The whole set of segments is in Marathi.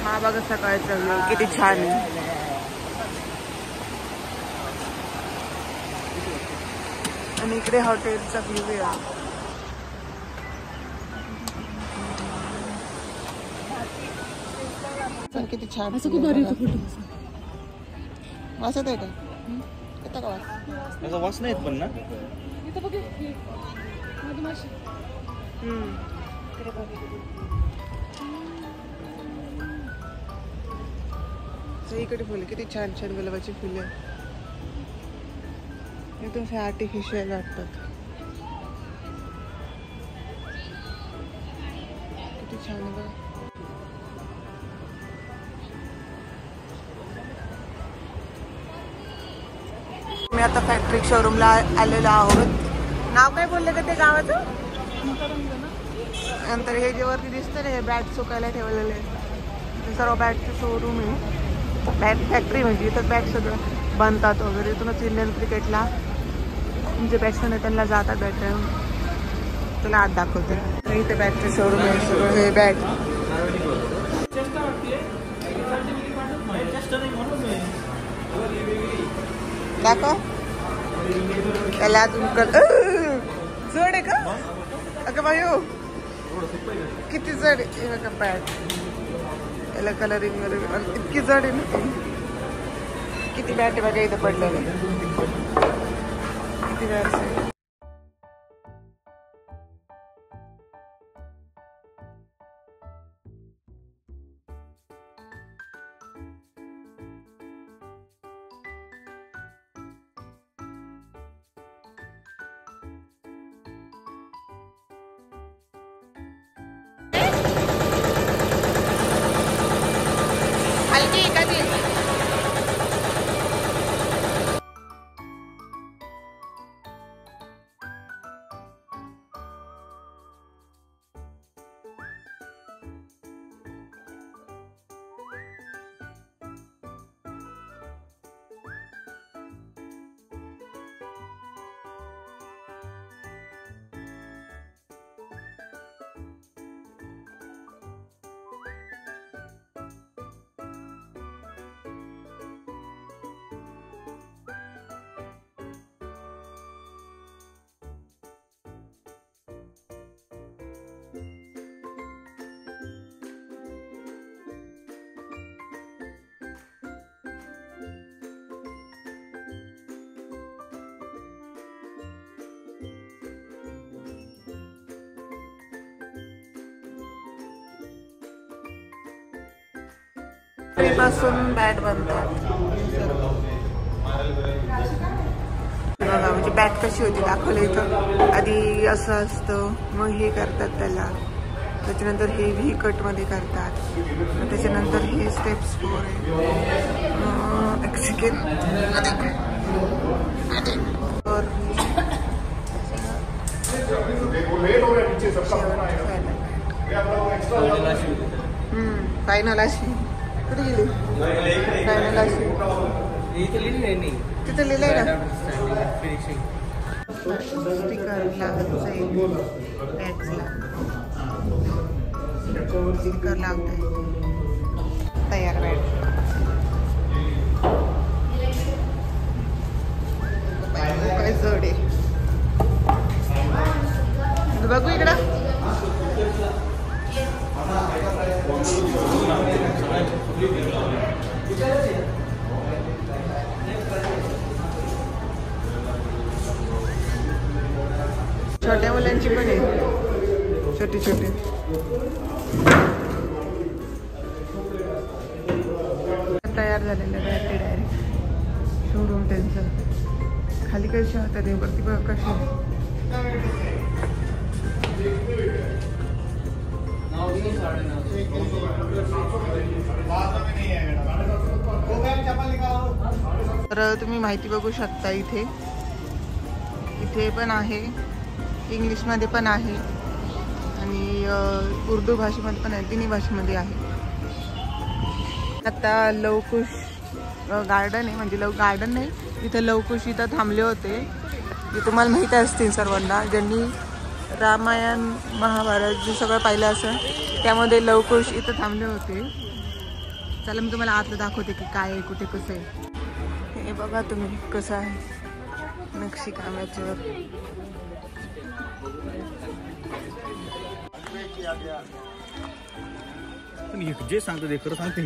हा बघा सकाळचा व्ह्यू किती छान आहे. आणि इकडे हॉटेलचा व्ह्यू आहे. किती छान असं खूप भारी फोटो. वास येत आहे का? येतं का वास? त्याचा वास नाही येत पण ना. इथं बघ मधमाशी. इकडे फुले किती छान छान गुलाबाची फुले एकदम असे आर्टिफिशियल वाटतात. किती छान आहे बघ. मी आता फॅक्टरी शोरूमला आलेलो आहोत. नाव काय बोलले का ते गावाचं? नंतर हे जे वरती दिसतं ना हे बॅट सुकायला ठेवलेले ते सर्व बॅटचं शोरूम आहे. बॅट फॅक्टरी म्हणजे इथं बॅट सगळं बनतात वगैरे. इथूनच इंडियन क्रिकेटला जे बॅट्समॅन आहे त्यांना जातात बॅट. तुला आत दाखवते. इथे बॅटचं शोरूम आहे सगळं. हे बॅट दाखव. त्याला अजून जड आहे का? अगं बायो किती जड आहे बघा बॅट. याला कलरिंग वगैरे इतकी जड आहे ना. किती बॅट आहे बघा इथं पडलेलं. किती बॅट्स आहे. पासून बॅट बनतात बघा. म्हणजे बॅट कशी होती दाखवलं इथं. आधी असं असतं मग हे करतात त्याला. त्याच्यानंतर हे व्ही कट मध्ये करतात. त्याच्यानंतर हे स्टेप्स 4 आहे. एक्सिकेन फायनल अशी कुठे गेली? फायनल अशी तिथं लिहिलंय ना. स्टिकर लावायचं स्टिकर लावताय. तयार बॅट. काय जड आहे बघू इकडं. छोट्या मुलांची पण आहे. छोटी छोटी तयार झालेलं बॅटरी डायरेक्ट शोरूम त्यांचं. खाली कशी होतात वरती बघ कशी. तर तुम्ही माहिती बघू शकता. इथे इथे पण आहे. इंग्लिशमध्ये पण आहे आणि उर्दू भाषेमध्ये पण आहे. तिन्ही भाषेमध्ये आहे. आता लवकुश गार्डन आहे. म्हणजे गार्डन नाही इथं लवकुश इथं थांबले होते. जे तुम्हाला माहीत असतील सर्वांना ज्यांनी रामायण महाभारत जे सगळं पाहिलं असेल त्यामध्ये लवकुश इथं थांबले होते. चला मी तुम्हाला आतलं दाखवते की काय आहे, कुठे कसं आहे. हे बघा तुम्ही कसं आहे नक्षी काम याच्यावर. जे सांगतो ते खरं सांगते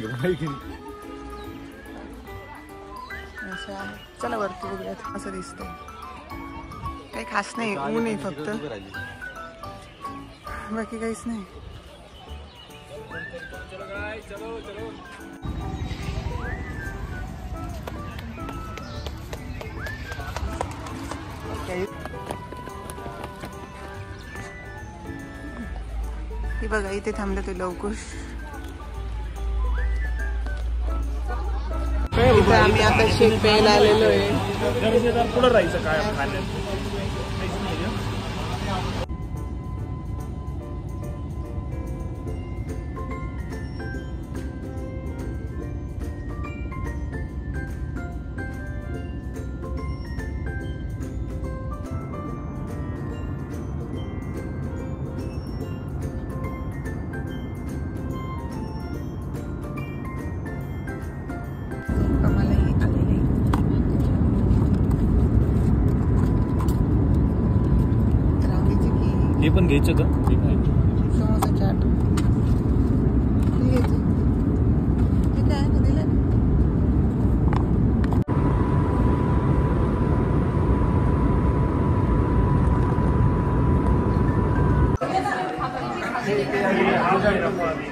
असं आहे. चला वरती बघूयात असं दिसतंय. काही खास नाही, ऊन आहे फक्त, बाकी काहीच नाही. हे बघा इथे थांबलं ते लवकुश. इथे आम्ही आता शेक प्यायला आलेलो आहे. पुढे राहायचं काय खाण्यात. हे पण घ्यायचं का? समोसा चाट दिलं.